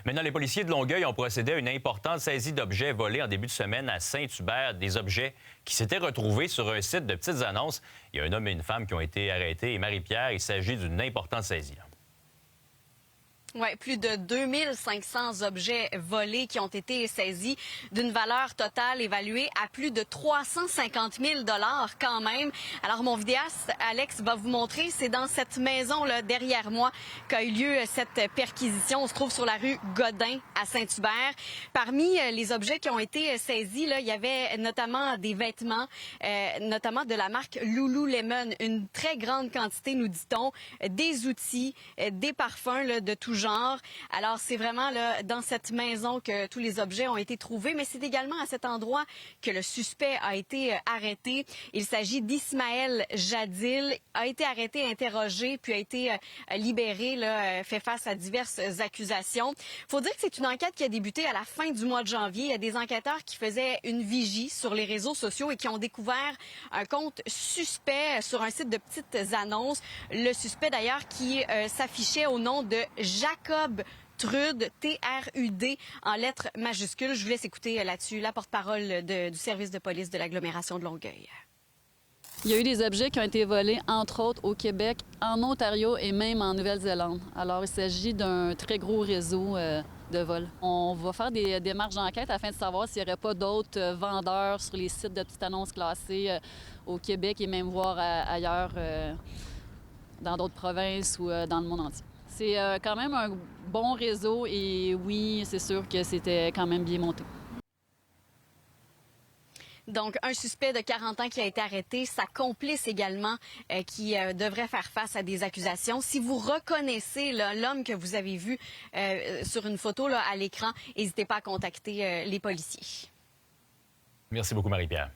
Maintenant, les policiers de Longueuil ont procédé à une importante saisie d'objets volés en début de semaine à Saint-Hubert. Des objets qui s'étaient retrouvés sur un site de petites annonces. Il y a un homme et une femme qui ont été arrêtés. Et Marie-Pierre, il s'agit d'une importante saisie. Oui, plus de 2500 objets volés qui ont été saisis d'une valeur totale évaluée à plus de 350 000 $ quand même. Alors, mon vidéaste, Alex, va vous montrer, c'est dans cette maison-là, derrière moi, qu'a eu lieu cette perquisition. On se trouve sur la rue Godin à Saint-Hubert. Parmi les objets qui ont été saisis, là, il y avait notamment des vêtements, notamment de la marque Lululemon, une très grande quantité, nous dit-on, des outils, des parfums là, de tout genre. Alors, c'est vraiment là, dans cette maison que tous les objets ont été trouvés, mais c'est également à cet endroit que le suspect a été arrêté. Il s'agit d'Ismaël Jadil, a été arrêté, interrogé, puis a été libéré, là, fait face à diverses accusations. Il faut dire que c'est une enquête qui a débuté à la fin du mois de janvier. Il y a des enquêteurs qui faisaient une vigie sur les réseaux sociaux et qui ont découvert un compte suspect sur un site de petites annonces. Le suspect, d'ailleurs, qui s'affichait au nom de Jacob Trude, T-R-U-D, en lettres majuscules. Je vous laisse écouter là-dessus la porte-parole du service de police de l'agglomération de Longueuil. Il y a eu des objets qui ont été volés, entre autres, au Québec, en Ontario et même en Nouvelle-Zélande. Alors, il s'agit d'un très gros réseau de vol. On va faire des démarches d'enquête afin de savoir s'il n'y aurait pas d'autres vendeurs sur les sites de petites annonces classées au Québec et même voir ailleurs, dans d'autres provinces ou dans le monde entier. C'est quand même un bon réseau et oui, c'est sûr que c'était quand même bien monté. Donc, un suspect de 40 ans qui a été arrêté, sa complice également qui devrait faire face à des accusations. Si vous reconnaissez l'homme que vous avez vu sur une photo là, à l'écran, n'hésitez pas à contacter les policiers. Merci beaucoup, Marie-Pierre.